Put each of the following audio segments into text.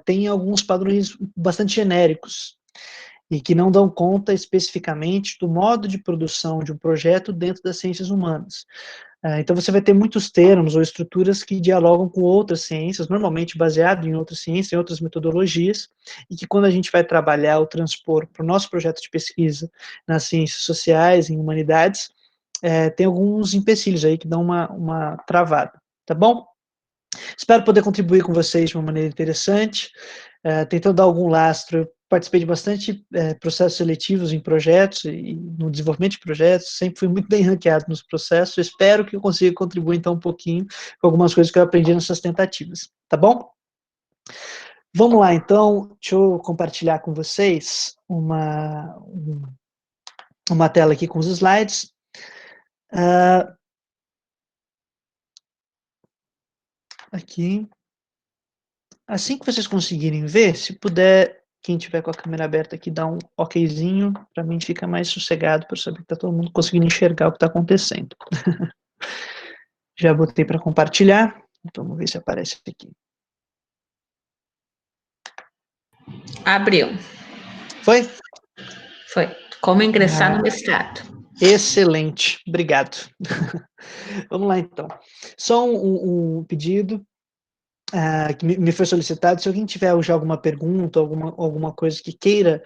tem alguns padrões bastante genéricos e que não dão conta especificamente do modo de produção de um projeto dentro das ciências humanas. Então você vai ter muitos termos ou estruturas que dialogam com outras ciências, normalmente baseado em outras ciências, em outras metodologias, e que quando a gente vai trabalhar ou transpor para o nosso projeto de pesquisa nas ciências sociais, em humanidades, tem alguns empecilhos aí que dão uma travada, tá bom? Espero poder contribuir com vocês de uma maneira interessante, tentando dar algum lastro. Eu participei de bastante processos seletivos em projetos e no desenvolvimento de projetos, sempre fui muito bem ranqueado nos processos. Espero que eu consiga contribuir então um pouquinho com algumas coisas que eu aprendi nessas tentativas, tá bom? Vamos lá então, deixa eu compartilhar com vocês uma tela aqui com os slides. Aqui. Assim que vocês conseguirem ver, se puder, quem tiver com a câmera aberta aqui, dá um okzinho, para mim fica mais sossegado, para saber que está todo mundo conseguindo enxergar o que está acontecendo. Já botei para compartilhar, então vamos ver se aparece aqui. Abriu. Foi? Foi. Como ingressar no mestrado. Excelente, obrigado. Vamos lá então. Só um pedido. Que me foi solicitado, se alguém tiver já alguma pergunta, alguma coisa que queira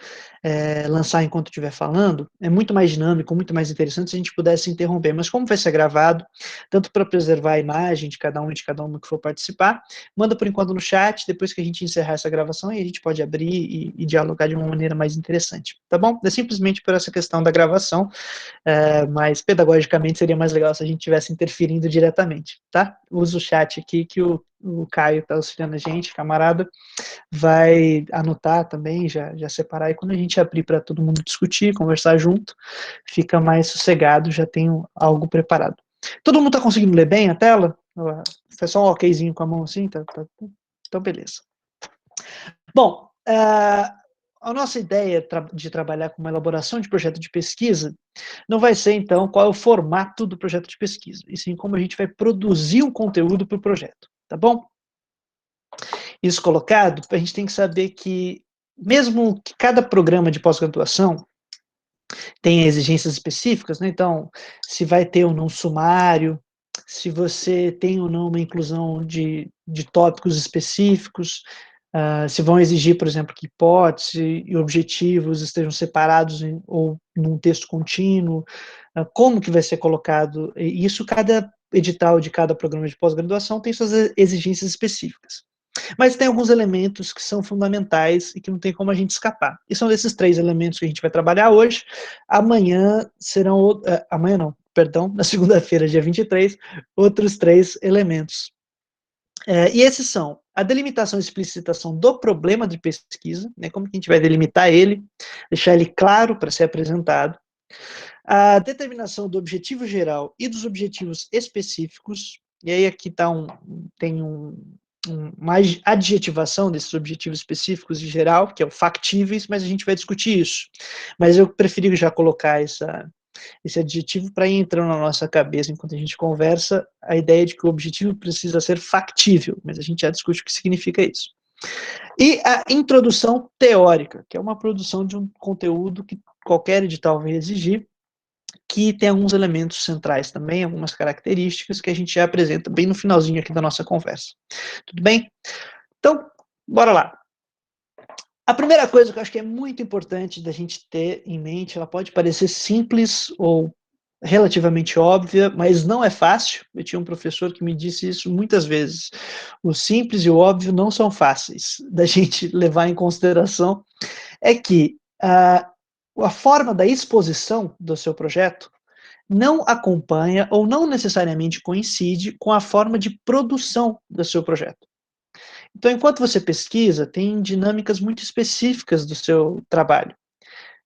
lançar enquanto estiver falando, é muito mais dinâmico, muito mais interessante se a gente pudesse interromper, mas como vai ser gravado, tanto para preservar a imagem de cada um e de cada uma que for participar, manda por enquanto no chat, depois que a gente encerrar essa gravação, aí a gente pode abrir e dialogar de uma maneira mais interessante, tá bom? É simplesmente por essa questão da gravação, mas pedagogicamente seria mais legal se a gente estivesse interferindo diretamente, tá? Usa o chat aqui que o Caio está auxiliando a gente, camarada, vai anotar também, já separar, e quando a gente abrir para todo mundo discutir, conversar junto, fica mais sossegado, já tenho algo preparado. Todo mundo está conseguindo ler bem a tela? Foi só um okzinho com a mão assim? Então, beleza. Bom, a nossa ideia de trabalhar com uma elaboração de projeto de pesquisa não vai ser, então, qual é o formato do projeto de pesquisa, e sim como a gente vai produzir um conteúdo para o projeto, tá bom? Isso colocado, a gente tem que saber que, mesmo que cada programa de pós-graduação tenha exigências específicas, né? Então, se vai ter ou não sumário, se você tem ou não uma inclusão de tópicos específicos, se vão exigir, por exemplo, que hipótese e objetivos estejam separados ou num texto contínuo, como que vai ser colocado, e isso cada edital de cada programa de pós-graduação tem suas exigências específicas. Mas tem alguns elementos que são fundamentais e que não tem como a gente escapar. E são desses 3 elementos que a gente vai trabalhar hoje. Amanhã serão, amanhã não, perdão, na segunda-feira, dia 23, outros 3 elementos. E esses são a delimitação e explicitação do problema de pesquisa, né, como que a gente vai delimitar ele, deixar ele claro para ser apresentado, a determinação do objetivo geral e dos objetivos específicos, e aí aqui tem uma adjetivação desses objetivos específicos em geral, que é o factíveis, mas a gente vai discutir isso. Mas eu preferi já colocar esse adjetivo para ir entrando na nossa cabeça enquanto a gente conversa, a ideia de que o objetivo precisa ser factível, mas a gente já discute o que significa isso. E a introdução teórica, que é uma produção de um conteúdo que qualquer edital vai exigir, que tem alguns elementos centrais também, algumas características que a gente já apresenta bem no finalzinho aqui da nossa conversa. Tudo bem? Então, bora lá. A primeira coisa que eu acho que é muito importante da gente ter em mente, ela pode parecer simples ou relativamente óbvia, mas não é fácil. Eu tinha um professor que me disse isso muitas vezes. O simples e o óbvio não são fáceis da gente levar em consideração. É que a forma da exposição do seu projeto não acompanha ou não necessariamente coincide com a forma de produção do seu projeto. Então, enquanto você pesquisa, tem dinâmicas muito específicas do seu trabalho.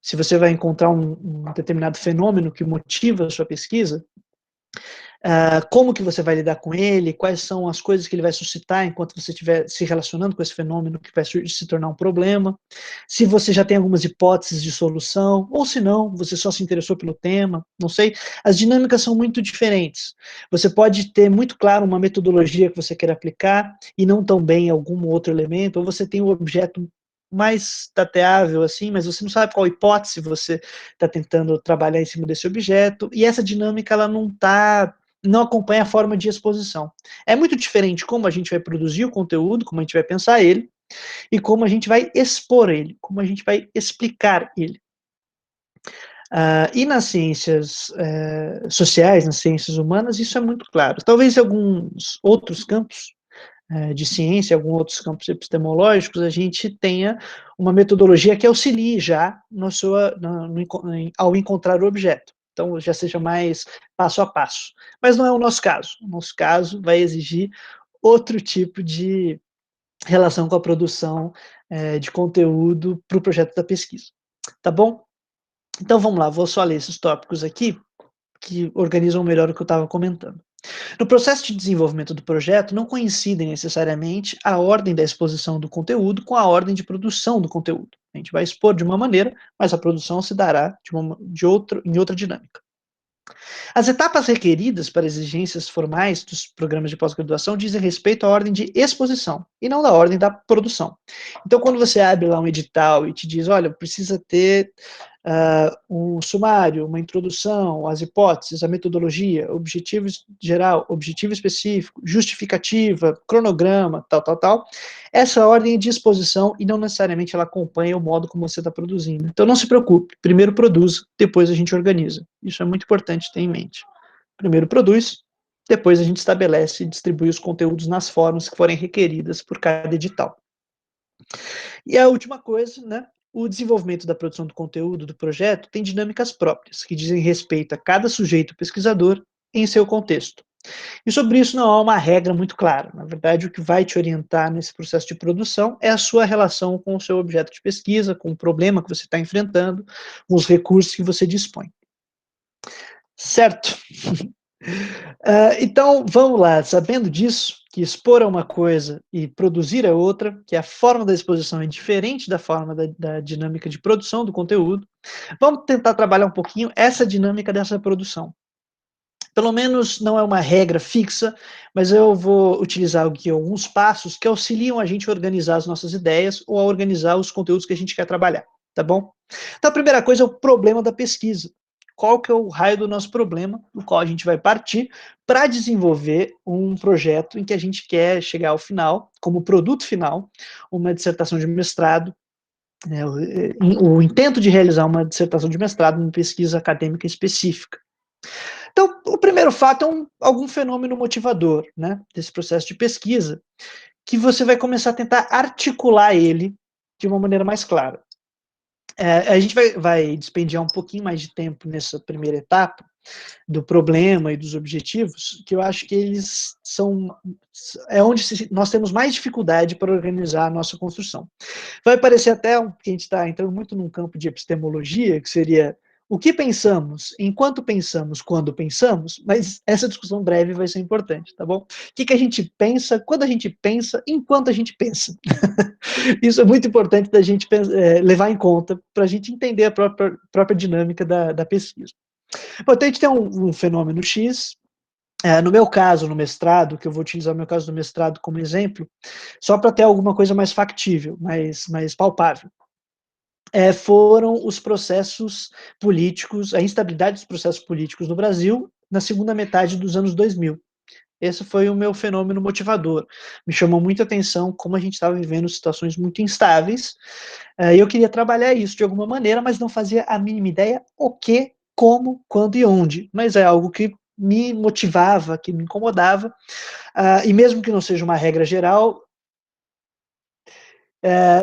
Se você vai encontrar um determinado fenômeno que motiva a sua pesquisa, como que você vai lidar com ele, quais são as coisas que ele vai suscitar enquanto você estiver se relacionando com esse fenômeno que vai se tornar um problema, se você já tem algumas hipóteses de solução, ou se não, você só se interessou pelo tema, não sei. As dinâmicas são muito diferentes. Você pode ter muito claro uma metodologia que você quer aplicar e não tão bem algum outro elemento, ou você tem um objeto mais tateável, assim, mas você não sabe qual hipótese você está tentando trabalhar em cima desse objeto, e essa dinâmica, ela não acompanha a forma de exposição. É muito diferente como a gente vai produzir o conteúdo, como a gente vai pensar ele, e como a gente vai expor ele, como a gente vai explicar ele. E nas ciências sociais, nas ciências humanas, isso é muito claro. Talvez em alguns outros campos de ciência, alguns outros campos epistemológicos, a gente tenha uma metodologia que auxilie já ao encontrar o objeto. Então, já seja mais passo a passo. Mas não é o nosso caso. O nosso caso vai exigir outro tipo de relação com a produção de conteúdo para o projeto da pesquisa. Tá bom? Então, vamos lá. Vou só ler esses tópicos aqui, que organizam melhor o que eu estava comentando. No processo de desenvolvimento do projeto, não coincidem necessariamente a ordem da exposição do conteúdo com a ordem de produção do conteúdo. A gente vai expor de uma maneira, mas a produção se dará em outra dinâmica. As etapas requeridas para exigências formais dos programas de pós-graduação dizem respeito à ordem de exposição e não da ordem da produção. Então, quando você abre lá um edital e te diz, olha, precisa ter um sumário, uma introdução, as hipóteses, a metodologia, objetivo geral, objetivo específico, justificativa, cronograma, tal, essa ordem é de exposição e não necessariamente ela acompanha o modo como você está produzindo. Então, não se preocupe, primeiro produz, depois a gente organiza. Isso é muito importante ter em mente. Primeiro produz, depois a gente estabelece e distribui os conteúdos nas formas que forem requeridas por cada edital. E a última coisa, né? O desenvolvimento da produção do conteúdo do projeto tem dinâmicas próprias, que dizem respeito a cada sujeito pesquisador em seu contexto. E sobre isso não há uma regra muito clara. Na verdade, o que vai te orientar nesse processo de produção é a sua relação com o seu objeto de pesquisa, com o problema que você está enfrentando, com os recursos que você dispõe. Certo? Então, vamos lá. Sabendo disso, que expor é uma coisa e produzir é outra, que a forma da exposição é diferente da forma da dinâmica de produção do conteúdo, vamos tentar trabalhar um pouquinho essa dinâmica dessa produção. Pelo menos não é uma regra fixa, mas eu vou utilizar aqui alguns passos que auxiliam a gente a organizar as nossas ideias ou a organizar os conteúdos que a gente quer trabalhar, tá bom? Então, a primeira coisa é o problema da pesquisa. Qual que é o raio do nosso problema, do qual a gente vai partir para desenvolver um projeto em que a gente quer chegar ao final, como produto final, uma dissertação de mestrado, né, o intento de realizar uma dissertação de mestrado em pesquisa acadêmica específica. Então, o primeiro fato é algum fenômeno motivador, né, desse processo de pesquisa, que você vai começar a tentar articular ele de uma maneira mais clara. A gente vai despendiar um pouquinho mais de tempo nessa primeira etapa do problema e dos objetivos, que eu acho que eles é onde nós temos mais dificuldade para organizar a nossa construção. Vai parecer até que a gente está entrando muito num campo de epistemologia, que seria o que pensamos, enquanto pensamos, quando pensamos, mas essa discussão breve vai ser importante, tá bom? O que a gente pensa, quando a gente pensa, enquanto a gente pensa. Isso é muito importante da gente levar em conta para a gente entender a própria dinâmica da pesquisa. Bom, então a gente tem um fenômeno X. No meu caso, no mestrado, que eu vou utilizar o meu caso do mestrado como exemplo, só para ter alguma coisa mais factível, mais palpável. Foram os processos políticos, a instabilidade dos processos políticos no Brasil na segunda metade dos anos 2000. Esse foi o meu fenômeno motivador. Me chamou muita atenção como a gente estava vivendo situações muito instáveis, e eu queria trabalhar isso de alguma maneira, mas não fazia a mínima ideia o que, como, quando e onde. Mas é algo que me motivava, que me incomodava, e mesmo que não seja uma regra geral,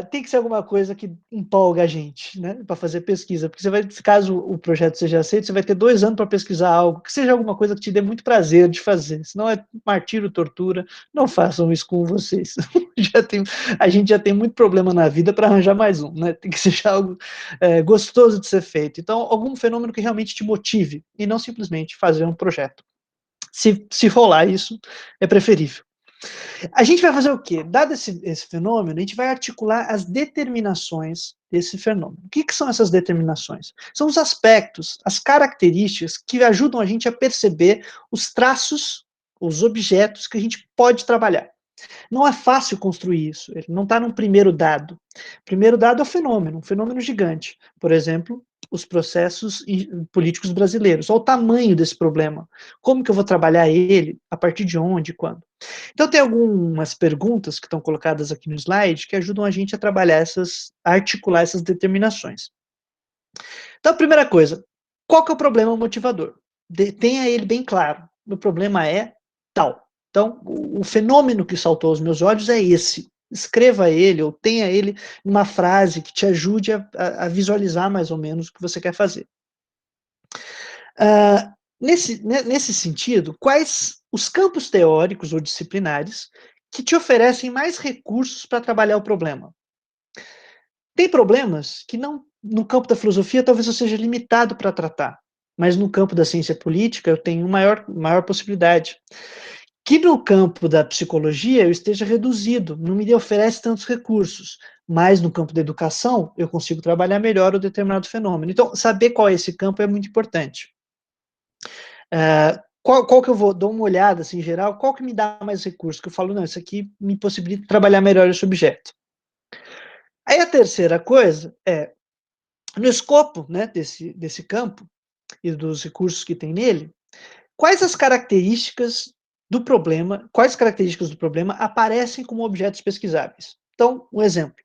tem que ser alguma coisa que empolga a gente, né, para fazer pesquisa, porque caso o projeto seja aceito, você vai ter 2 anos para pesquisar algo, que seja alguma coisa que te dê muito prazer de fazer, senão é martírio, tortura, não façam isso com vocês. A gente já tem muito problema na vida para arranjar mais um, né, tem que ser algo gostoso de ser feito. Então, algum fenômeno que realmente te motive, e não simplesmente fazer um projeto. Se rolar isso, é preferível. A gente vai fazer o quê? Dado esse fenômeno, a gente vai articular as determinações desse fenômeno. O que são essas determinações? São os aspectos, as características que ajudam a gente a perceber os traços, os objetos que a gente pode trabalhar. Não é fácil construir isso, ele não está num primeiro dado. O primeiro dado é o fenômeno, um fenômeno gigante. Por exemplo, os processos políticos brasileiros. Olha o tamanho desse problema. Como que eu vou trabalhar ele? A partir de onde? Quando? Então, tem algumas perguntas que estão colocadas aqui no slide que ajudam a gente a trabalhar a articular essas determinações. Então, a primeira coisa, qual que é o problema motivador? Tenha ele bem claro. O problema é tal. Então, o fenômeno que saltou aos meus olhos é esse. Escreva ele ou tenha ele numa frase que te ajude a visualizar mais ou menos o que você quer fazer. Nesse sentido, quais os campos teóricos ou disciplinares que te oferecem mais recursos para trabalhar o problema? Tem problemas que não, no campo da filosofia talvez eu seja limitado para tratar, mas no campo da ciência política eu tenho maior possibilidade. Que no campo da psicologia eu esteja reduzido, não me oferece tantos recursos, mas no campo da educação eu consigo trabalhar melhor o determinado fenômeno. Então, saber qual é esse campo é muito importante. Qual que eu dou uma olhada, assim, em geral, qual que me dá mais recursos? Que eu falo, não, isso aqui me possibilita trabalhar melhor esse objeto. Aí a terceira coisa é, no escopo, né, desse campo e dos recursos que tem nele, quais características do problema aparecem como objetos pesquisáveis? Então, um exemplo.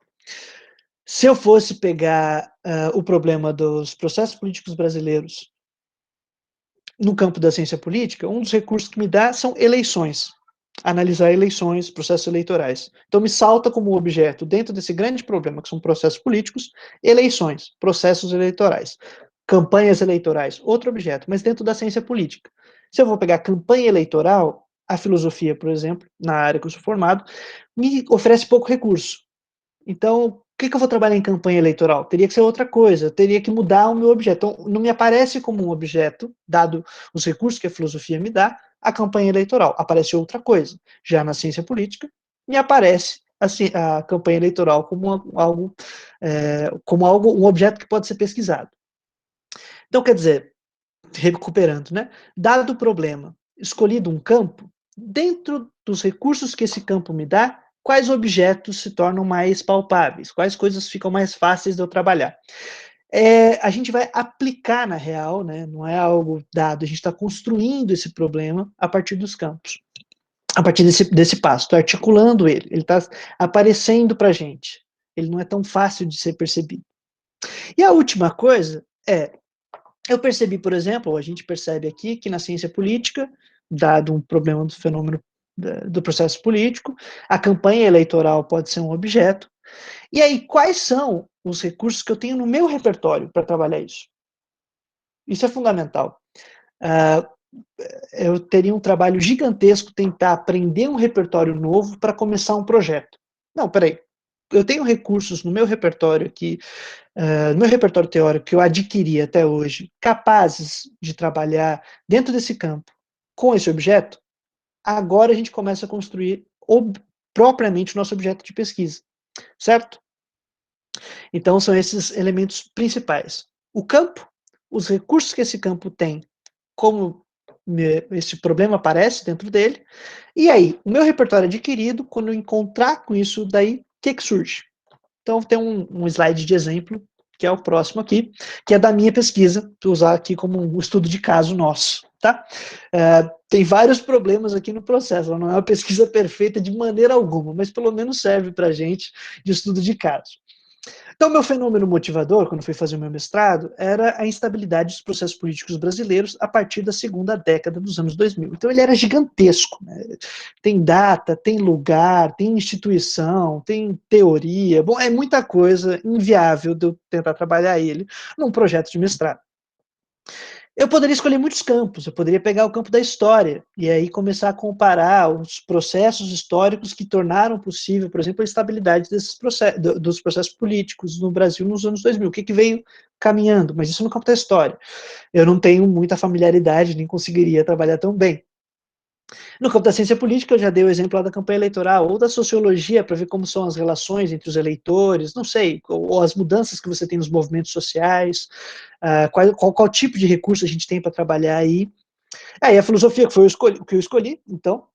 Se eu fosse pegar o problema dos processos políticos brasileiros no campo da ciência política, um dos recursos que me dá são eleições. Analisar eleições, processos eleitorais. Então, me salta como objeto, dentro desse grande problema, que são processos políticos, eleições, processos eleitorais. Campanhas eleitorais, outro objeto, mas dentro da ciência política. Se eu vou pegar campanha eleitoral, a filosofia, por exemplo, na área que eu sou formado, me oferece pouco recurso. Então, o que eu vou trabalhar em campanha eleitoral? Teria que ser outra coisa, teria que mudar o meu objeto. Então, não me aparece como um objeto, dado os recursos que a filosofia me dá, a campanha eleitoral. Aparece outra coisa. Já na ciência política, me aparece a campanha eleitoral como algo, um objeto que pode ser pesquisado. Então, quer dizer, recuperando, né? Dado o problema, escolhido um campo, dentro dos recursos que esse campo me dá, quais objetos se tornam mais palpáveis, quais coisas ficam mais fáceis de eu trabalhar. A gente vai aplicar na real, né? Não é algo dado, a gente está construindo esse problema a partir dos campos, a partir desse passo, estou articulando ele está aparecendo para a gente, ele não é tão fácil de ser percebido. E a última coisa eu percebi, por exemplo, a gente percebe aqui que na ciência política, dado um problema do fenômeno do processo político, a campanha eleitoral pode ser um objeto. E aí, quais são os recursos que eu tenho no meu repertório para trabalhar isso? Isso é fundamental. Eu teria um trabalho gigantesco tentar aprender um repertório novo para começar um projeto. Não, peraí. Eu tenho recursos no meu repertório aqui, no meu repertório teórico que eu adquiri até hoje, capazes de trabalhar dentro desse campo com esse objeto, agora a gente começa a construir propriamente o nosso objeto de pesquisa, certo? Então são esses elementos principais. O campo, os recursos que esse campo tem, como esse problema aparece dentro dele, e aí, o meu repertório adquirido, quando eu encontrar com isso daí, o que surge? Então, tem um slide de exemplo, que é o próximo aqui, que é da minha pesquisa, para usar aqui como um estudo de caso nosso, tá? Tem vários problemas aqui no processo, ela não é uma pesquisa perfeita de maneira alguma, mas pelo menos serve para a gente de estudo de caso. Então, meu fenômeno motivador, quando fui fazer o meu mestrado, era a instabilidade dos processos políticos brasileiros a partir da segunda década dos anos 2000. Então, ele era gigantesco. Né? Tem data, tem lugar, tem instituição, tem teoria. Bom, é muita coisa inviável de eu tentar trabalhar ele num projeto de mestrado. Eu poderia escolher muitos campos, eu poderia pegar o campo da história e aí começar a comparar os processos históricos que tornaram possível, por exemplo, a estabilidade dos processos políticos no Brasil nos anos 2000, o que veio caminhando, mas isso no campo da história. Eu não tenho muita familiaridade, nem conseguiria trabalhar tão bem. No campo da ciência política, eu já dei o exemplo lá da campanha eleitoral, ou da sociologia, para ver como são as relações entre os eleitores, não sei, ou as mudanças que você tem nos movimentos sociais, qual tipo de recurso a gente tem para trabalhar aí. Aí a filosofia, que foi o que eu escolhi, então,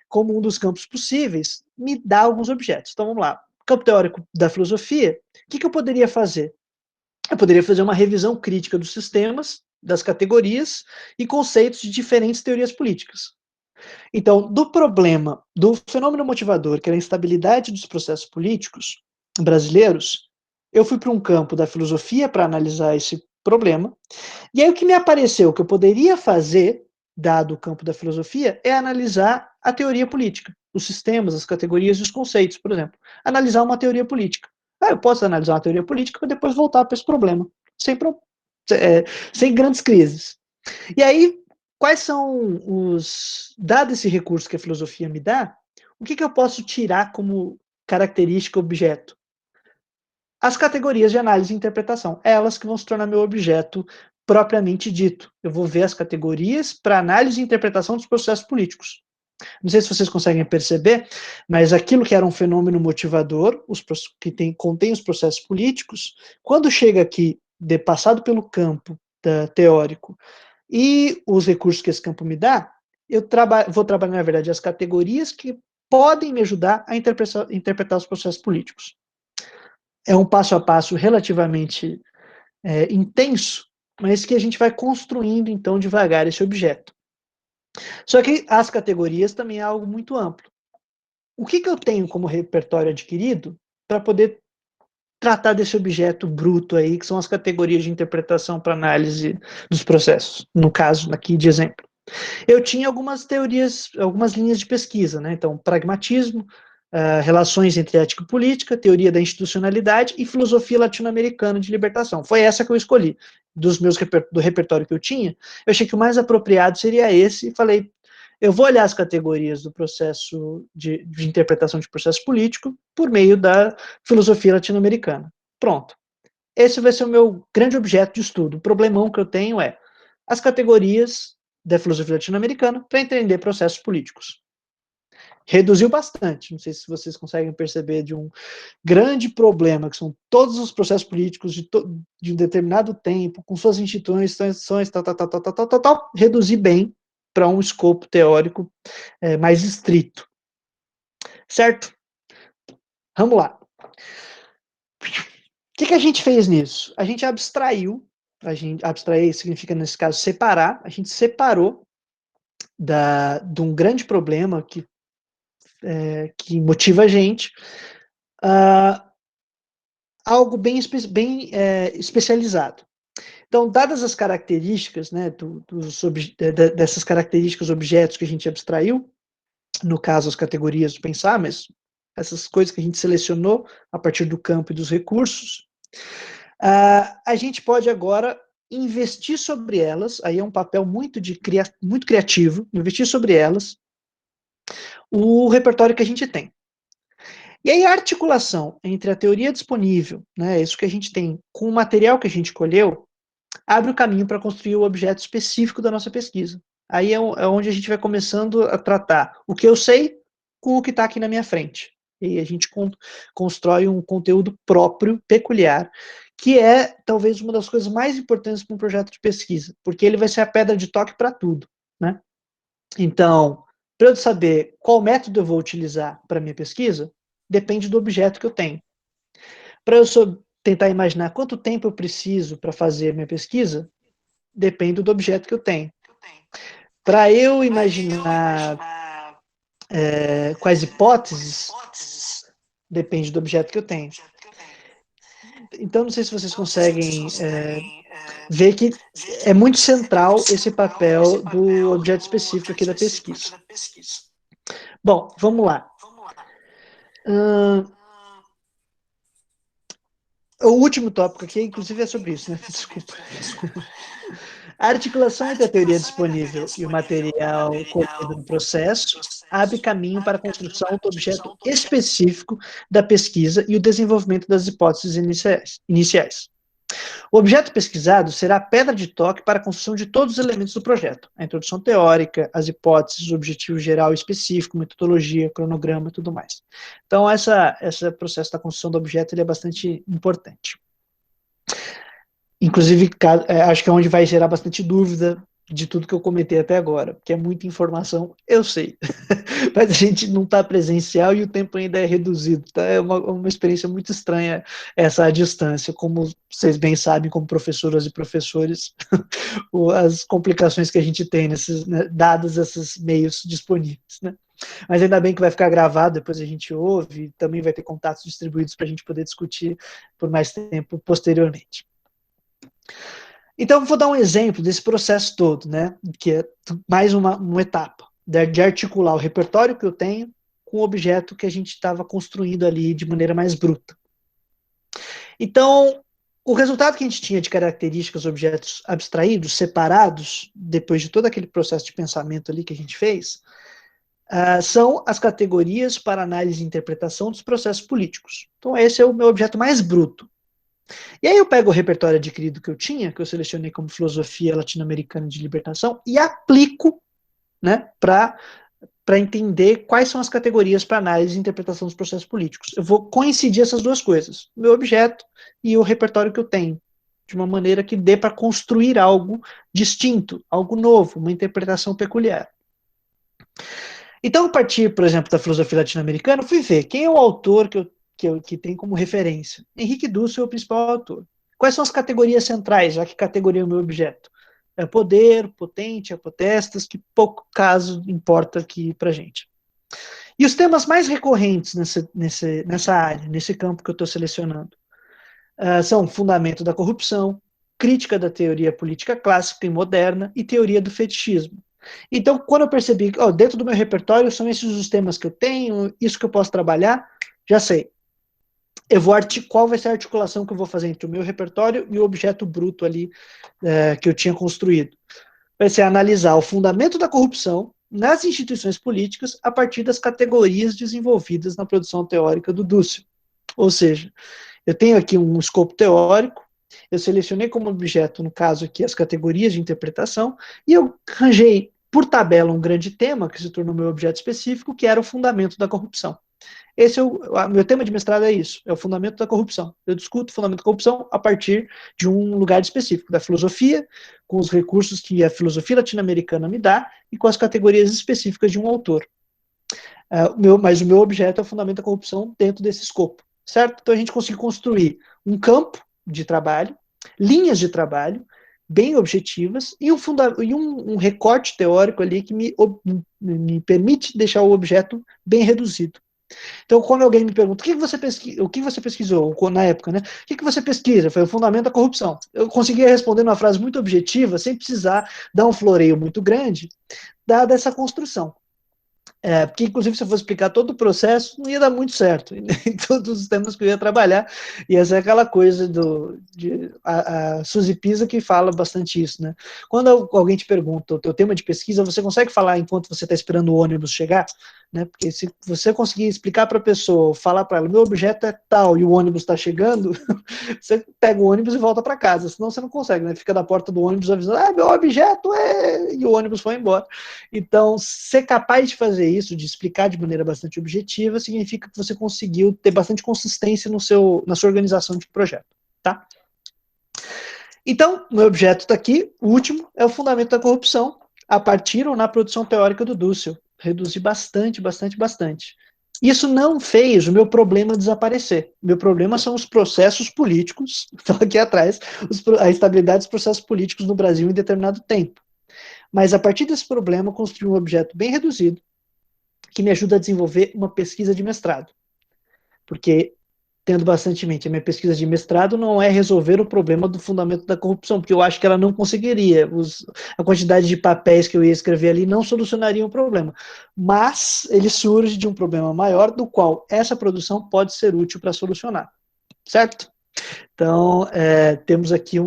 como um dos campos possíveis, me dá alguns objetos. Então vamos lá. Campo teórico da filosofia, o que eu poderia fazer? Eu poderia fazer uma revisão crítica dos sistemas, das categorias e conceitos de diferentes teorias políticas. Então, do problema do fenômeno motivador, que era a instabilidade dos processos políticos brasileiros, eu fui para um campo da filosofia para analisar esse problema, e aí o que me apareceu que eu poderia fazer, dado o campo da filosofia, é analisar a teoria política, os sistemas, as categorias e os conceitos, por exemplo. Analisar uma teoria política. Eu posso analisar uma teoria política para depois voltar para esse problema, sem, é, sem grandes crises. E aí, quais são os. Dado esse recurso que a filosofia me dá, o que eu posso tirar como característica objeto? As categorias de análise e interpretação, elas que vão se tornar meu objeto propriamente dito. Eu vou ver as categorias para análise e interpretação dos processos políticos. Não sei se vocês conseguem perceber, mas aquilo que era um fenômeno motivador, contém os processos políticos, quando chega aqui, passado pelo campo teórico, e os recursos que esse campo me dá, vou trabalhar, na verdade, as categorias que podem me ajudar a interpretar os processos políticos. É um passo a passo relativamente intenso, mas que a gente vai construindo, então, devagar esse objeto. Só que as categorias também é algo muito amplo. O que eu tenho como repertório adquirido para poder tratar desse objeto bruto aí, que são as categorias de interpretação para análise dos processos, no caso aqui de exemplo? Eu tinha algumas teorias, algumas linhas de pesquisa, né? Então, pragmatismo, relações entre ética e política, teoria da institucionalidade e filosofia latino-americana de libertação. Foi essa que eu escolhi. Do repertório que eu tinha, eu achei que o mais apropriado seria esse, e falei, eu vou olhar as categorias do processo de interpretação de processo político por meio da filosofia latino-americana. Pronto. Esse vai ser o meu grande objeto de estudo. O problemão que eu tenho é as categorias da filosofia latino-americana para entender processos políticos. Reduziu bastante, não sei se vocês conseguem perceber, de um grande problema, que são todos os processos políticos de um determinado tempo, com suas instituições, tal, reduzir bem para um escopo teórico mais estrito. Certo? Vamos lá. O que a gente fez nisso? A gente abstraiu, abstrair significa, nesse caso, separar, a gente separou de um grande problema que motiva a gente, algo bem especializado. Então, dadas as características, né, dessas características objetos que a gente abstraiu, no caso as categorias do pensar, mas essas coisas que a gente selecionou a partir do campo e dos recursos, a gente pode agora investir sobre elas, aí é um papel muito criativo, investir sobre elas o repertório que a gente tem. E aí a articulação entre a teoria disponível, né, isso que a gente tem, com o material que a gente colheu, abre o caminho para construir o objeto específico da nossa pesquisa. Aí é onde a gente vai começando a tratar o que eu sei com o que está aqui na minha frente. E a gente constrói um conteúdo próprio, peculiar, que é talvez uma das coisas mais importantes para um projeto de pesquisa, porque ele vai ser a pedra de toque para tudo, né? Então, para eu saber qual método eu vou utilizar para minha pesquisa, depende do objeto que eu tenho. Para eu tentar imaginar quanto tempo eu preciso para fazer minha pesquisa, depende do objeto que eu tenho. Para eu imaginar quais hipóteses, depende do objeto que eu tenho. Então, não sei se vocês conseguem ver que é muito central esse papel do objeto específico aqui da pesquisa. Bom, vamos lá. O último tópico aqui, inclusive, é sobre isso, né? Desculpa. A articulação entre a teoria disponível e o material colhido no processo abre caminho para a construção do objeto específico da pesquisa e o desenvolvimento das hipóteses iniciais. O objeto pesquisado será a pedra de toque para a construção de todos os elementos do projeto. A introdução teórica, as hipóteses, o objetivo geral e específico, metodologia, cronograma e tudo mais. Então, esse processo da construção do objeto ele é bastante importante. Inclusive, acho que é onde vai gerar bastante dúvida de tudo que eu comentei até agora, porque é muita informação, eu sei, mas a gente não está presencial e o tempo ainda é reduzido, tá? É uma experiência muito estranha essa distância, como vocês bem sabem, como professoras e professores, as complicações que a gente tem nesses, né, dados esses meios disponíveis, né? Mas ainda bem que vai ficar gravado, depois a gente ouve, e também vai ter contatos distribuídos para a gente poder discutir por mais tempo posteriormente. Então, vou dar um exemplo desse processo todo, né, que é mais uma etapa de articular o repertório que eu tenho com o objeto que a gente estava construindo ali de maneira mais bruta. Então, o resultado que a gente tinha de características, objetos abstraídos, separados, depois de todo aquele processo de pensamento ali que a gente fez, são as categorias para análise e interpretação dos processos políticos. Então, esse é o meu objeto mais bruto. E aí eu pego o repertório adquirido que eu tinha, que eu selecionei como filosofia latino-americana de libertação, e aplico, né, para entender quais são as categorias para análise e interpretação dos processos políticos. Eu vou coincidir essas duas coisas, o meu objeto e o repertório que eu tenho, de uma maneira que dê para construir algo distinto, algo novo, uma interpretação peculiar. Então, a partir, por exemplo, da filosofia latino-americana, eu fui ver quem é o autor que tem como referência. Henrique Dussel é o principal autor. Quais são as categorias centrais, já que categoria é o meu objeto? É poder, potente, apotestas, que pouco caso importa aqui pra gente. E os temas mais recorrentes nessa área, nesse campo que eu estou selecionando, são fundamento da corrupção, crítica da teoria política clássica e moderna e teoria do fetichismo. Então, quando eu percebi que dentro do meu repertório são esses os temas que eu tenho, isso que eu posso trabalhar, já sei. Qual vai ser a articulação que eu vou fazer entre o meu repertório e o objeto bruto ali que eu tinha construído. Vai ser analisar o fundamento da corrupção nas instituições políticas a partir das categorias desenvolvidas na produção teórica do Dussel. Ou seja, eu tenho aqui um escopo teórico, eu selecionei como objeto, no caso aqui, as categorias de interpretação, e eu arranjei, por tabela, um grande tema, que se tornou meu objeto específico, que era o fundamento da corrupção. Esse é meu tema de mestrado é isso, é o fundamento da corrupção. Eu discuto o fundamento da corrupção a partir de um lugar específico, da filosofia, com os recursos que a filosofia latino-americana me dá e com as categorias específicas de um autor. Mas o meu objeto é o fundamento da corrupção dentro desse escopo, certo? Então a gente conseguiu construir um campo de trabalho, linhas de trabalho, bem objetivas, e um recorte teórico ali que me permite deixar o objeto bem reduzido. Então, quando alguém me pergunta, o que você pesquisou na época, né? O que você pesquisa? Foi o fundamento da corrupção. Eu conseguia responder numa frase muito objetiva, sem precisar dar um floreio muito grande, dada essa construção. Porque, inclusive, se eu fosse explicar todo o processo, não ia dar muito certo em todos os temas que eu ia trabalhar. Ia ser aquela coisa a Suzy Pisa que fala bastante isso, né? Quando alguém te pergunta o teu tema de pesquisa, você consegue falar enquanto você está esperando o ônibus chegar? Né? Porque se você conseguir explicar para a pessoa, falar para ela, meu objeto é tal e o ônibus está chegando, você pega o ônibus e volta para casa, senão você não consegue, né? Fica da porta do ônibus avisando, meu objeto é... E o ônibus foi embora. Então, ser capaz de fazer isso, de explicar de maneira bastante objetiva, significa que você conseguiu ter bastante consistência na sua organização de projeto, tá? Então, meu objeto está aqui, o último, é o fundamento da corrupção, a partir ou na produção teórica do Dussel. Reduzi bastante. Isso não fez o meu problema desaparecer. Meu problema são os processos políticos, estão aqui atrás, a estabilidade dos processos políticos no Brasil em determinado tempo. Mas a partir desse problema, eu construí um objeto bem reduzido, que me ajuda a desenvolver uma pesquisa de mestrado. Porque, tendo bastante em mente, a minha pesquisa de mestrado não é resolver o problema do fundamento da corrupção, porque eu acho que ela não conseguiria. A quantidade de papéis que eu ia escrever ali não solucionaria o problema. Mas ele surge de um problema maior, do qual essa produção pode ser útil para solucionar. Certo? Então, temos aqui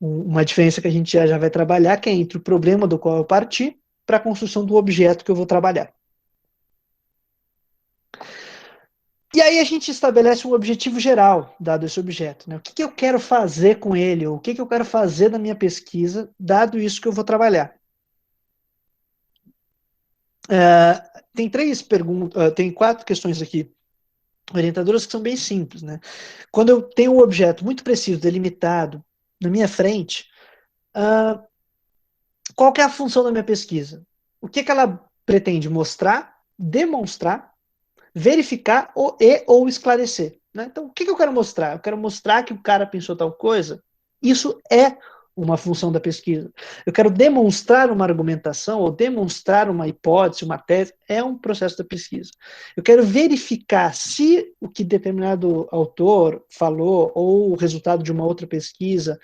uma diferença que a gente já vai trabalhar, que é entre o problema do qual eu parti para a construção do objeto que eu vou trabalhar. E aí a gente estabelece um objetivo geral, dado esse objeto. Né? O que eu quero fazer com ele, ou o que eu quero fazer na minha pesquisa, dado isso que eu vou trabalhar. Tem tem 4 questões aqui orientadoras que são bem simples. Né? Quando eu tenho um objeto muito preciso, delimitado, na minha frente, qual que é a função da minha pesquisa? O que ela pretende mostrar, demonstrar, verificar ou esclarecer. Né? Então, o que eu quero mostrar? Eu quero mostrar que o cara pensou tal coisa. Isso é uma função da pesquisa. Eu quero demonstrar uma argumentação ou demonstrar uma hipótese, uma tese, é um processo da pesquisa. Eu quero verificar se o que determinado autor falou ou o resultado de uma outra pesquisa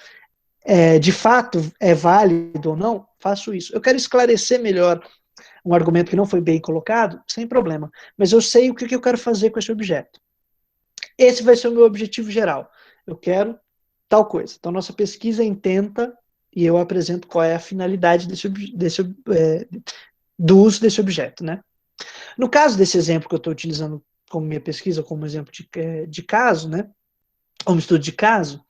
de fato é válido ou não, faço isso. Eu quero esclarecer melhor um argumento que não foi bem colocado, sem problema. Mas eu sei o que eu quero fazer com esse objeto. Esse vai ser o meu objetivo geral. Eu quero tal coisa. Então, nossa pesquisa intenta e eu apresento qual é a finalidade do uso desse objeto. Né? No caso desse exemplo que eu estou utilizando como minha pesquisa, como exemplo de caso, né? Como estudo de caso,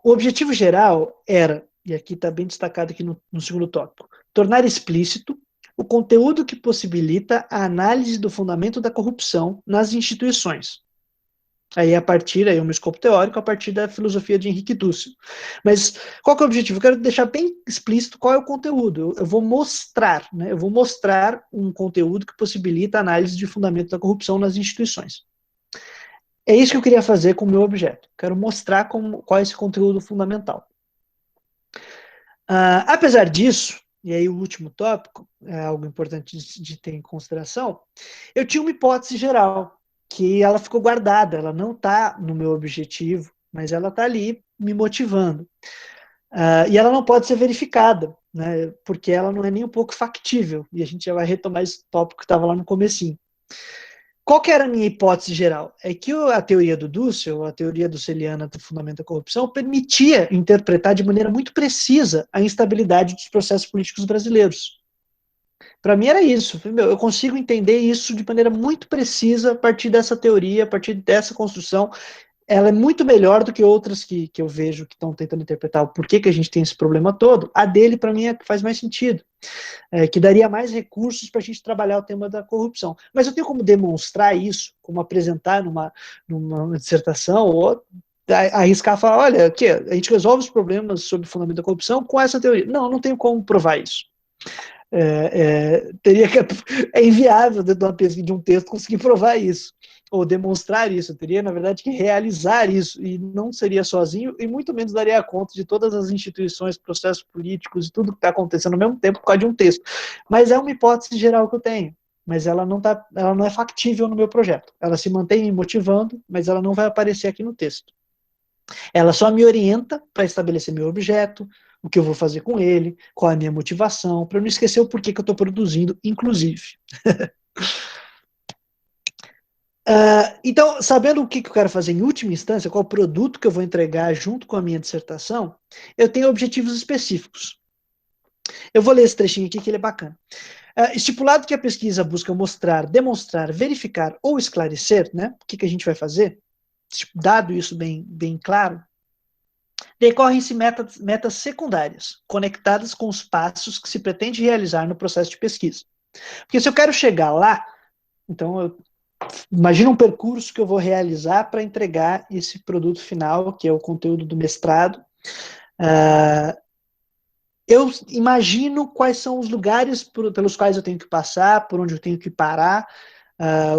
o objetivo geral era, e aqui está bem destacado aqui no segundo tópico, tornar explícito o conteúdo que possibilita a análise do fundamento da corrupção nas instituições. Aí um escopo teórico a partir da filosofia de Henrique Dussel. Mas qual que é o objetivo? Eu quero deixar bem explícito qual é o conteúdo. Eu vou mostrar, né? Eu vou mostrar um conteúdo que possibilita a análise de fundamento da corrupção nas instituições. É isso que eu queria fazer com o meu objeto. Quero mostrar qual é esse conteúdo fundamental. Apesar disso, e aí o último tópico, é algo importante de ter em consideração, eu tinha uma hipótese geral, que ela ficou guardada, ela não está no meu objetivo, mas ela está ali me motivando. E ela não pode ser verificada, né, porque ela não é nem um pouco factível, e a gente já vai retomar esse tópico que estava lá no comecinho. Qual que era a minha hipótese geral? É que a teoria do Dussel, a teoria dusseliana do fundamento da corrupção, permitia interpretar de maneira muito precisa a instabilidade dos processos políticos brasileiros. Para mim era isso. Eu consigo entender isso de maneira muito precisa a partir dessa teoria, a partir dessa construção. Ela é muito melhor do que outras que eu vejo que estão tentando interpretar o porquê que a gente tem esse problema todo. A dele, para mim, é que faz mais sentido. Que daria mais recursos para a gente trabalhar o tema da corrupção. Mas eu tenho como demonstrar isso, como apresentar numa dissertação, ou arriscar falar, olha, aqui, a gente resolve os problemas sobre o fundamento da corrupção com essa teoria. Não tenho como provar isso. É inviável dentro de uma pesquisa de um texto conseguir provar isso, ou demonstrar isso. Eu teria, na verdade, que realizar isso, e não seria sozinho, e muito menos daria conta de todas as instituições, processos políticos e tudo que está acontecendo ao mesmo tempo por causa de um texto. Mas é uma hipótese geral que eu tenho, mas ela não é factível no meu projeto. Ela se mantém me motivando, mas ela não vai aparecer aqui no texto. Ela só me orienta para estabelecer meu objeto, o que eu vou fazer com ele, qual é a minha motivação, para eu não esquecer o porquê que eu estou produzindo, inclusive. Então, sabendo o que eu quero fazer em última instância, qual produto que eu vou entregar junto com a minha dissertação, eu tenho objetivos específicos. Eu vou ler esse trechinho aqui que ele é bacana. Estipulado que a pesquisa busca mostrar, demonstrar, verificar ou esclarecer, né, o que a gente vai fazer, dado isso bem claro, decorrem-se metas secundárias, conectadas com os passos que se pretende realizar no processo de pesquisa. Porque se eu quero chegar lá, então imagina um percurso que eu vou realizar para entregar esse produto final, que é o conteúdo do mestrado. Eu imagino quais são os lugares pelos quais eu tenho que passar, por onde eu tenho que parar,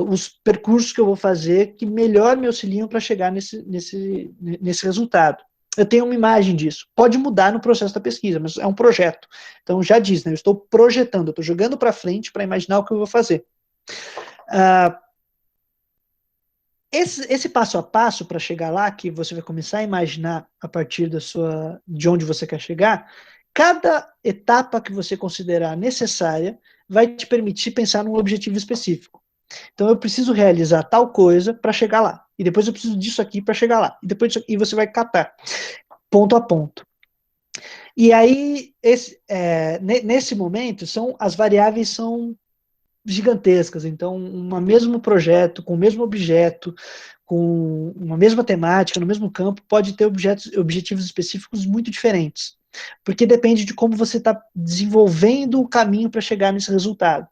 os percursos que eu vou fazer que melhor me auxiliam para chegar nesse resultado. Eu tenho uma imagem disso. Pode mudar no processo da pesquisa, mas é um projeto. Então já diz, né? Eu estou projetando, eu estou jogando para frente para imaginar o que eu vou fazer. Esse passo a passo para chegar lá, que você vai começar a imaginar a partir de onde você quer chegar, cada etapa que você considerar necessária vai te permitir pensar num objetivo específico. Então eu preciso realizar tal coisa para chegar lá. E depois eu preciso disso aqui para chegar lá. E você vai catar, ponto a ponto. E aí, nesse momento, as variáveis são gigantescas. Então, um mesmo projeto, com o mesmo objeto, com uma mesma temática, no mesmo campo, pode ter objetivos específicos muito diferentes, porque depende de como você está desenvolvendo o caminho para chegar nesse resultado.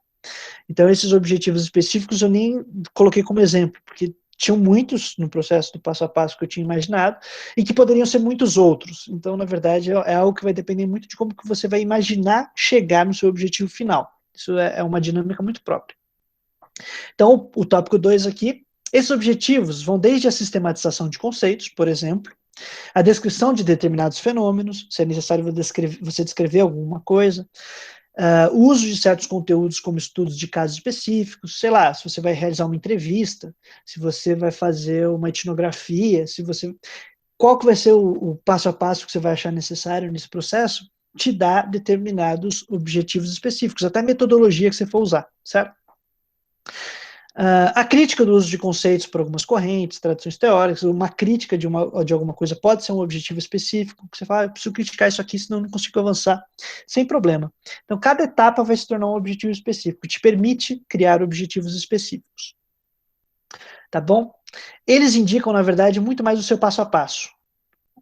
Então, esses objetivos específicos eu nem coloquei como exemplo, porque tinham muitos no processo do passo a passo que eu tinha imaginado, e que poderiam ser muitos outros. Então, na verdade, é algo que vai depender muito de como que você vai imaginar chegar no seu objetivo final. Isso é uma dinâmica muito própria. Então, o tópico 2 aqui, esses objetivos vão desde a sistematização de conceitos, por exemplo, a descrição de determinados fenômenos, se é necessário você descrever alguma coisa, o uso de certos conteúdos como estudos de casos específicos, sei lá, se você vai realizar uma entrevista, se você vai fazer uma etnografia, qual que vai ser o passo a passo que você vai achar necessário nesse processo, te dá determinados objetivos específicos, até a metodologia que você for usar, certo? A crítica do uso de conceitos por algumas correntes, tradições teóricas, uma crítica de alguma coisa pode ser um objetivo específico, que você fala, eu preciso criticar isso aqui, senão eu não consigo avançar, sem problema. Então, cada etapa vai se tornar um objetivo específico, te permite criar objetivos específicos. Tá bom? Eles indicam, na verdade, muito mais o seu passo a passo.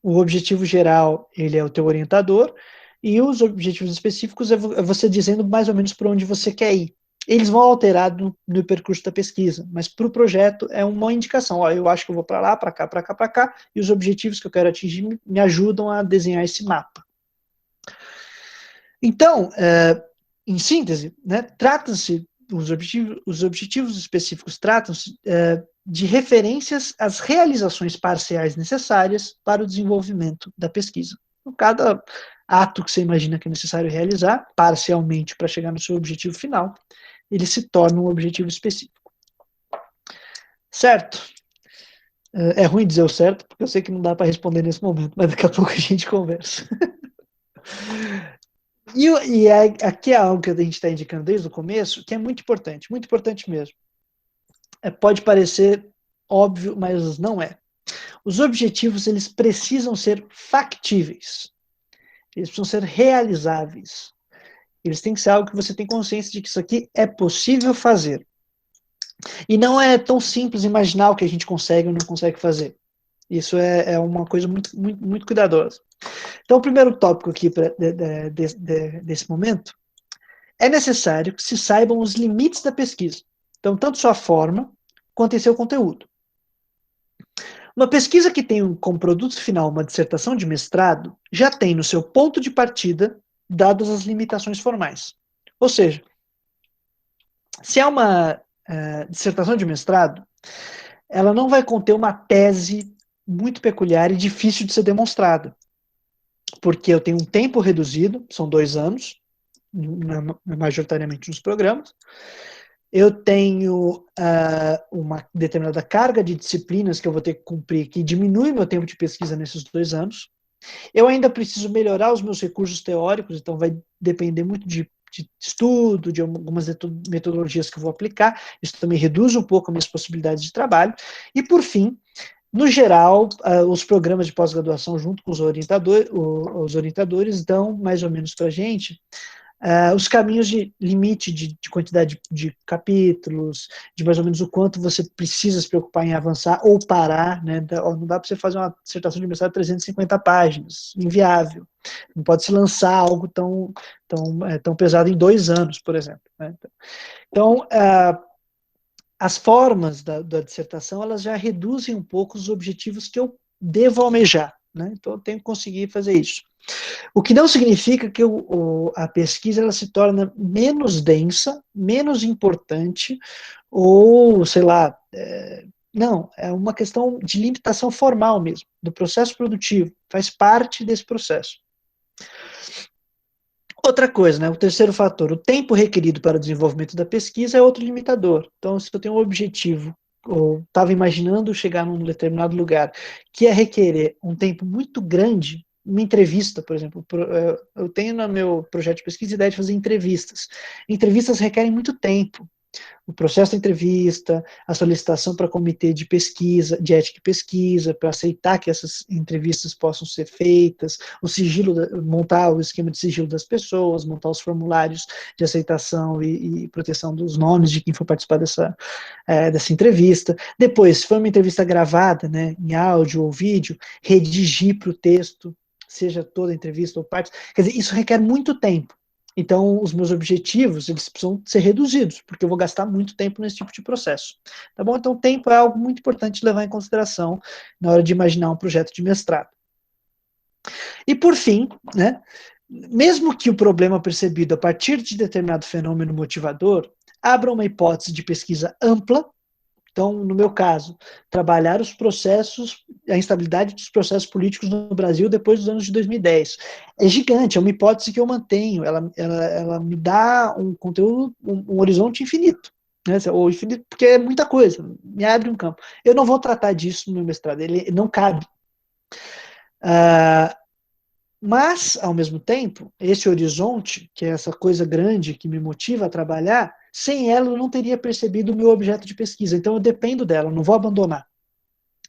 O objetivo geral, ele é o teu orientador, e os objetivos específicos é você dizendo mais ou menos para onde você quer ir. Eles vão alterar no percurso da pesquisa, mas para o projeto é uma indicação. Ó, eu acho que eu vou para lá, para cá, para cá, para cá, e os objetivos que eu quero atingir me ajudam a desenhar esse mapa. Então, em síntese, né, trata-se, os objetivos específicos tratam-se de referências às realizações parciais necessárias para o desenvolvimento da pesquisa. Então, cada ato que você imagina que é necessário realizar, parcialmente para chegar no seu objetivo final, ele se torna um objetivo específico. Certo? É ruim dizer o certo, porque eu sei que não dá para responder nesse momento, mas daqui a pouco a gente conversa. Aqui é algo que a gente está indicando desde o começo, que é muito importante mesmo. Pode parecer óbvio, mas não é. Os objetivos, eles precisam ser factíveis. Eles precisam ser realizáveis. Eles têm que ser algo que você tem consciência de que isso aqui é possível fazer. E não é tão simples imaginar o que a gente consegue ou não consegue fazer. Isso é uma coisa muito cuidadosa. Então, o primeiro tópico aqui desse momento é necessário que se saibam os limites da pesquisa. Então, tanto sua forma quanto em seu conteúdo. Uma pesquisa que tem como produto final uma dissertação de mestrado já tem no seu ponto de partida dadas as limitações formais. Ou seja, se é uma dissertação de mestrado, ela não vai conter uma tese muito peculiar e difícil de ser demonstrada, porque eu tenho um tempo reduzido, são 2 anos, majoritariamente nos programas, eu tenho uma determinada carga de disciplinas que eu vou ter que cumprir, que diminui meu tempo de pesquisa nesses 2 anos. Eu ainda preciso melhorar os meus recursos teóricos, então vai depender muito de estudo, de algumas metodologias que eu vou aplicar. Isso também reduz um pouco as minhas possibilidades de trabalho. E, por fim, no geral, os programas de pós-graduação, junto com os orientadores, dão mais ou menos para a gente os caminhos de limite de quantidade de capítulos, de mais ou menos o quanto você precisa se preocupar em avançar ou parar, né? Não dá para você fazer uma dissertação de mestrado de 350 páginas, inviável. Não pode se lançar algo tão pesado em 2 anos, por exemplo. Né? Então, as formas da dissertação, elas já reduzem um pouco os objetivos que eu devo almejar. Né? Então, eu tenho que conseguir fazer isso. O que não significa que a pesquisa ela se torna menos densa, menos importante, ou, sei lá, não, é uma questão de limitação formal mesmo, do processo produtivo, faz parte desse processo. Outra coisa, né, o terceiro fator, o tempo requerido para o desenvolvimento da pesquisa é outro limitador. Então, se eu tenho um objetivo, ou estava imaginando chegar num determinado lugar, que é requerer um tempo muito grande, uma entrevista, por exemplo, eu tenho no meu projeto de pesquisa a ideia de fazer entrevistas. Entrevistas requerem muito tempo. o processo da entrevista, a solicitação para comitê de pesquisa, de ética e pesquisa, para aceitar que essas entrevistas possam ser feitas, o sigilo, montar o esquema de sigilo das pessoas, montar os formulários de aceitação e proteção dos nomes de quem for participar dessa entrevista. Depois, se for uma entrevista gravada, né, em áudio ou vídeo, redigir para o texto, seja toda a entrevista ou parte. Quer dizer, isso requer muito tempo. Então, os meus objetivos, eles precisam ser reduzidos, porque eu vou gastar muito tempo nesse tipo de processo. Tá bom? Então, tempo é algo muito importante de levar em consideração na hora de imaginar um projeto de mestrado. E, por fim, né, mesmo que o problema percebido a partir de determinado fenômeno motivador abra uma hipótese de pesquisa ampla. Então, no meu caso, trabalhar os processos, a instabilidade dos processos políticos no Brasil depois dos anos de 2010. É gigante, é uma hipótese que eu mantenho, ela me dá um conteúdo, um horizonte infinito, né? Ou infinito, porque é muita coisa, me abre um campo. Eu não vou tratar disso no meu mestrado, ele não cabe. Mas, ao mesmo tempo, esse horizonte, que é essa coisa grande que me motiva a trabalhar, sem ela eu não teria percebido o meu objeto de pesquisa. Então eu dependo dela, eu não vou abandonar.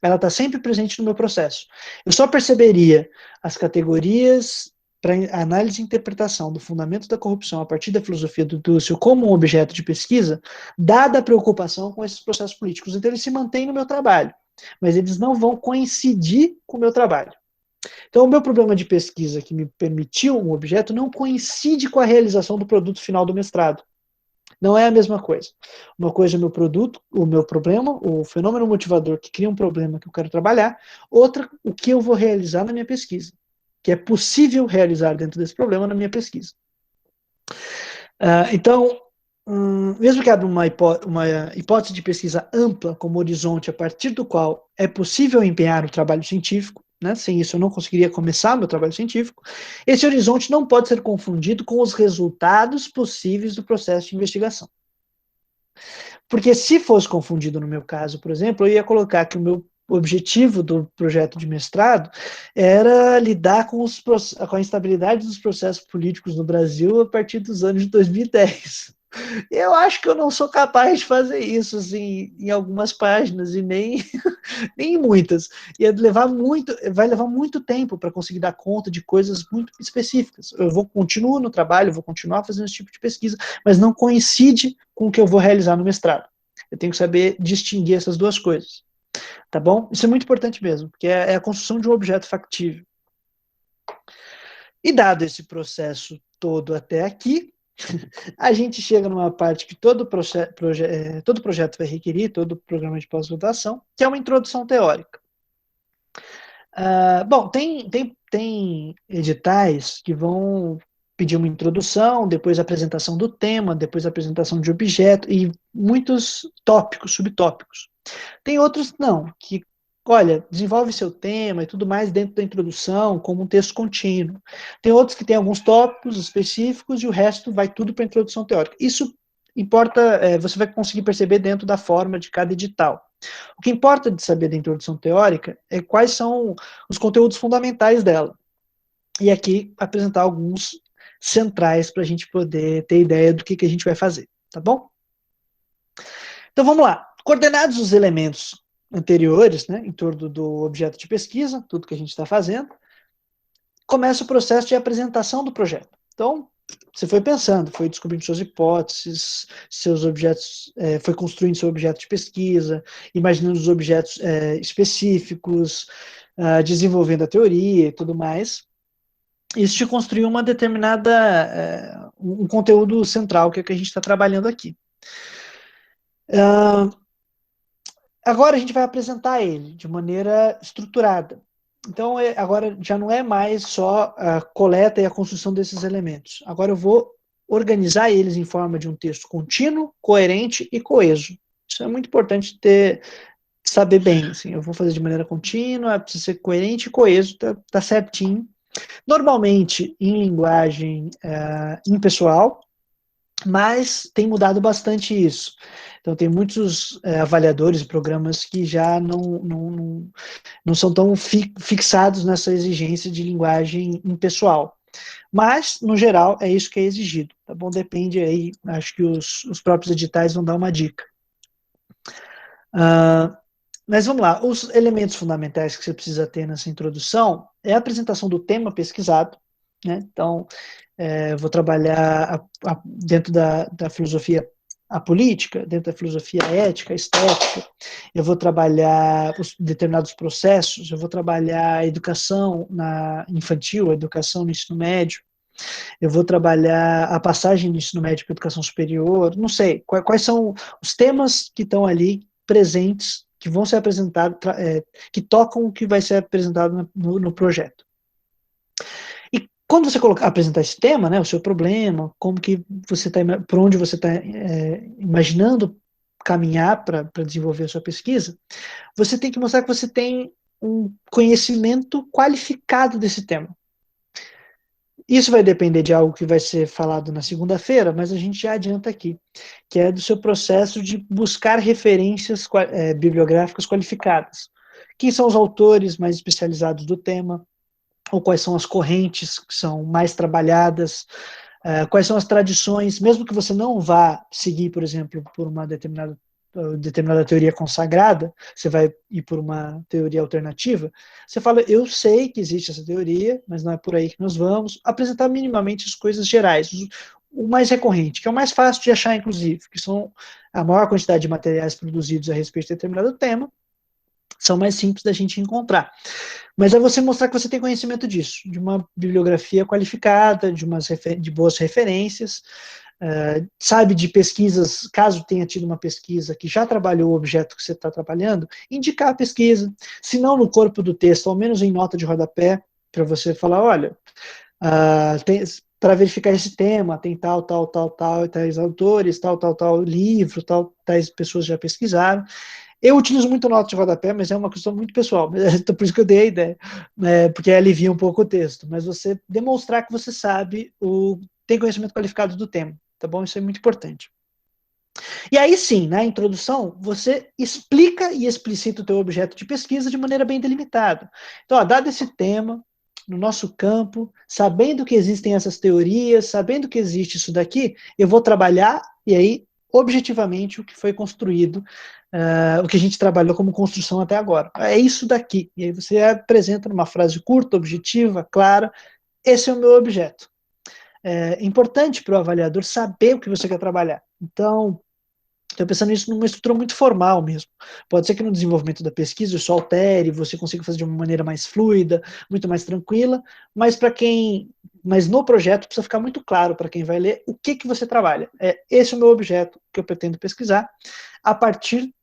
Ela está sempre presente no meu processo. Eu só perceberia as categorias para análise e interpretação do fundamento da corrupção a partir da filosofia do Dussel como um objeto de pesquisa, dada a preocupação com esses processos políticos. Então eles se mantêm no meu trabalho, mas eles não vão coincidir com o meu trabalho. Então, o meu problema de pesquisa que me permitiu um objeto não coincide com a realização do produto final do mestrado. Não é a mesma coisa. Uma coisa é o meu produto, o meu problema, o fenômeno motivador que cria um problema que eu quero trabalhar. Outra, o que eu vou realizar na minha pesquisa, que é possível realizar dentro desse problema na minha pesquisa. Então, mesmo que abra uma hipótese de pesquisa ampla como horizonte a partir do qual é possível empenhar o trabalho científico, né? Sem isso eu não conseguiria começar meu trabalho científico, esse horizonte não pode ser confundido com os resultados possíveis do processo de investigação. Porque se fosse confundido no meu caso, por exemplo, eu ia colocar que o meu objetivo do projeto de mestrado era lidar com a instabilidade dos processos políticos no Brasil a partir dos anos de 2010. Eu acho que eu não sou capaz de fazer isso assim, em algumas páginas e nem em muitas. Vai levar muito tempo para conseguir dar conta de coisas muito específicas. Eu continuo no trabalho, vou continuar fazendo esse tipo de pesquisa, mas não coincide com o que eu vou realizar no mestrado. Eu tenho que saber distinguir essas duas coisas. Tá bom? Isso é muito importante mesmo, porque é a construção de um objeto factível. E dado esse processo todo até aqui, a gente chega numa parte que todo projeto vai requerir, todo programa de pós-graduação, que é uma introdução teórica. Bom, tem editais que vão pedir uma introdução, depois a apresentação do tema, depois a apresentação de objeto e muitos tópicos, subtópicos. Tem outros não, que, olha, desenvolve seu tema e tudo mais dentro da introdução, como um texto contínuo. Tem outros que têm alguns tópicos específicos e o resto vai tudo para a introdução teórica. Isso importa, você vai conseguir perceber dentro da forma de cada edital. O que importa de saber da introdução teórica é quais são os conteúdos fundamentais dela. E aqui apresentar alguns centrais para a gente poder ter ideia do que a gente vai fazer, tá bom? Então vamos lá. Coordenados os elementos anteriores, né, em torno do objeto de pesquisa, tudo que a gente está fazendo, começa o processo de apresentação do projeto. Então, você foi pensando, foi descobrindo suas hipóteses, seus objetos, foi construindo seu objeto de pesquisa, imaginando os objetos específicos, desenvolvendo a teoria e tudo mais. Isso te construiu uma determinada, um conteúdo central, que é o que a gente está trabalhando aqui. Agora a gente vai apresentar ele de maneira estruturada. Então, agora já não é mais só a coleta e a construção desses elementos. Agora eu vou organizar eles em forma de um texto contínuo, coerente e coeso. Isso é muito importante saber bem. Assim, eu vou fazer de maneira contínua, precisa ser coerente e coeso, tá certinho. Normalmente em linguagem impessoal, mas tem mudado bastante isso. Então, tem muitos avaliadores e programas que já não são tão fixados nessa exigência de linguagem impessoal. Mas, no geral, é isso que é exigido, tá bom? Depende aí, acho que os próprios editais vão dar uma dica. Mas vamos lá, os elementos fundamentais que você precisa ter nessa introdução é a apresentação do tema pesquisado, né? Então, vou trabalhar dentro da filosofia a política, dentro da filosofia ética, estética, eu vou trabalhar os determinados processos, eu vou trabalhar a educação infantil, a educação no ensino médio, eu vou trabalhar a passagem do ensino médio para a educação superior, não sei, quais são os temas que estão ali presentes, que vão ser apresentados, que tocam o que vai ser apresentado no projeto. E quando você apresentar esse tema, né, o seu problema, como que você está, por onde você está imaginando caminhar para desenvolver a sua pesquisa, você tem que mostrar que você tem um conhecimento qualificado desse tema. Isso vai depender de algo que vai ser falado na segunda-feira, mas a gente já adianta aqui, que é do seu processo de buscar referências bibliográficas qualificadas. Quem são os autores mais especializados do tema, ou quais são as correntes que são mais trabalhadas, quais são as tradições, mesmo que você não vá seguir, por exemplo, por uma determinada teoria consagrada, você vai ir por uma teoria alternativa, você fala, eu sei que existe essa teoria, mas não é por aí que nós vamos, apresentar minimamente as coisas gerais, o mais recorrente, que é o mais fácil de achar, inclusive, que são a maior quantidade de materiais produzidos a respeito de determinado tema, são mais simples da gente encontrar. Mas é você mostrar que você tem conhecimento disso, de uma bibliografia qualificada, de boas referências, sabe de pesquisas, caso tenha tido uma pesquisa que já trabalhou o objeto que você está trabalhando, indicar a pesquisa, se não no corpo do texto, ao menos em nota de rodapé, para você falar, olha, para verificar esse tema, tem tal, tais autores, tal livro, tais pessoas já pesquisaram. Eu utilizo muito nota de rodapé, mas é uma questão muito pessoal, então por isso que eu dei a ideia, né, porque alivia um pouco o texto, mas você demonstrar que você sabe, tem conhecimento qualificado do tema, tá bom? Isso é muito importante. E aí sim, na introdução, você explica e explicita o teu objeto de pesquisa de maneira bem delimitada. Então, dado esse tema, no nosso campo, sabendo que existem essas teorias, sabendo que existe isso daqui, eu vou trabalhar, e aí, objetivamente, o que foi construído, o que a gente trabalhou como construção até agora. É isso daqui. E aí você apresenta numa frase curta, objetiva, clara, esse é o meu objeto. É importante para o avaliador saber o que você quer trabalhar. Então, estou pensando nisso numa estrutura muito formal mesmo. Pode ser que no desenvolvimento da pesquisa isso altere, você consiga fazer de uma maneira mais fluida, muito mais tranquila, mas no projeto precisa ficar muito claro para quem vai ler o que você trabalha. Esse é o meu objeto que eu pretendo pesquisar,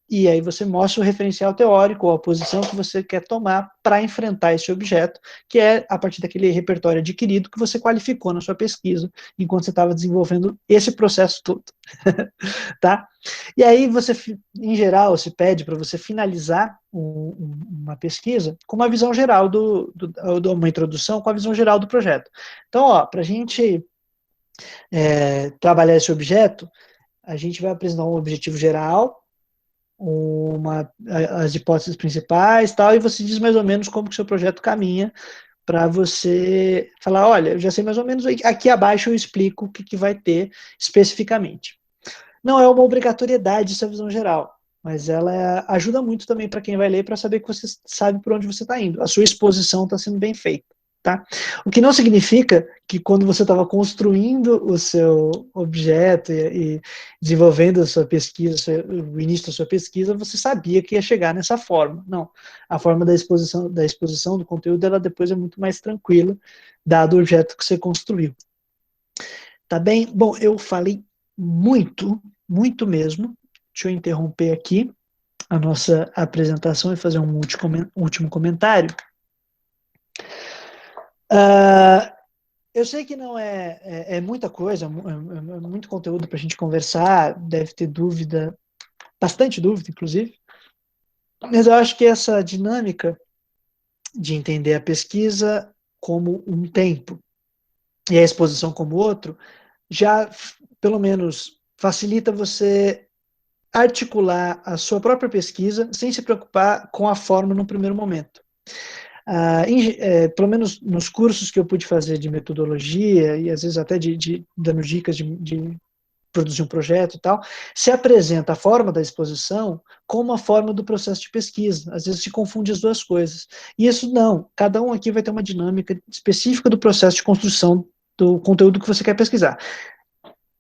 e aí você mostra o referencial teórico, ou a posição que você quer tomar para enfrentar esse objeto, que é a partir daquele repertório adquirido que você qualificou na sua pesquisa, enquanto você estava desenvolvendo esse processo todo. Tá? E aí você, em geral, se pede para você finalizar uma pesquisa com uma visão geral uma introdução com a visão geral do projeto. Então, para a gente trabalhar esse objeto, a gente vai apresentar um objetivo geral, as hipóteses principais, tal, e você diz mais ou menos como que o seu projeto caminha para você falar, olha, eu já sei mais ou menos, aqui abaixo eu explico o que vai ter especificamente. Não é uma obrigatoriedade essa visão geral, mas ela ajuda muito também para quem vai ler para saber que você sabe por onde você está indo. A sua exposição está sendo bem feita. Tá? O que não significa que quando você estava construindo o seu objeto e desenvolvendo a sua pesquisa, o início da sua pesquisa, você sabia que ia chegar nessa forma. Não. A forma da exposição do conteúdo, ela depois é muito mais tranquila, dado o objeto que você construiu. Tá bem? Bom, eu falei muito mesmo. Deixa eu interromper aqui a nossa apresentação e fazer um último comentário. Eu sei que não é muita coisa, é muito conteúdo para a gente conversar, deve ter dúvida, bastante dúvida, inclusive, mas eu acho que essa dinâmica de entender a pesquisa como um tempo e a exposição como outro, já, pelo menos, facilita você articular a sua própria pesquisa sem se preocupar com a forma no primeiro momento. Pelo menos nos cursos que eu pude fazer de metodologia, e às vezes até dando dicas de produzir um projeto e tal, se apresenta a forma da exposição como a forma do processo de pesquisa. Às vezes se confunde as duas coisas. E isso não, cada um aqui vai ter uma dinâmica específica do processo de construção do conteúdo que você quer pesquisar.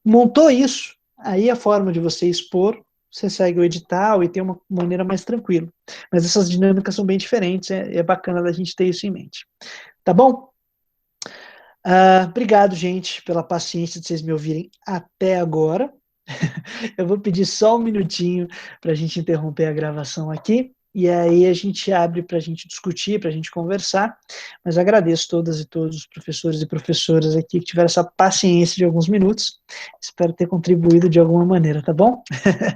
Montou isso, aí a forma de você expor, você segue o edital e tem uma maneira mais tranquila. Mas essas dinâmicas são bem diferentes, é bacana da gente ter isso em mente. Tá bom? Obrigado, gente, pela paciência de vocês me ouvirem até agora. Eu vou pedir só um minutinho para a gente interromper a gravação aqui, e aí a gente abre para a gente discutir, para a gente conversar, mas agradeço todas e todos os professores e professoras aqui que tiveram essa paciência de alguns minutos, espero ter contribuído de alguma maneira, tá bom?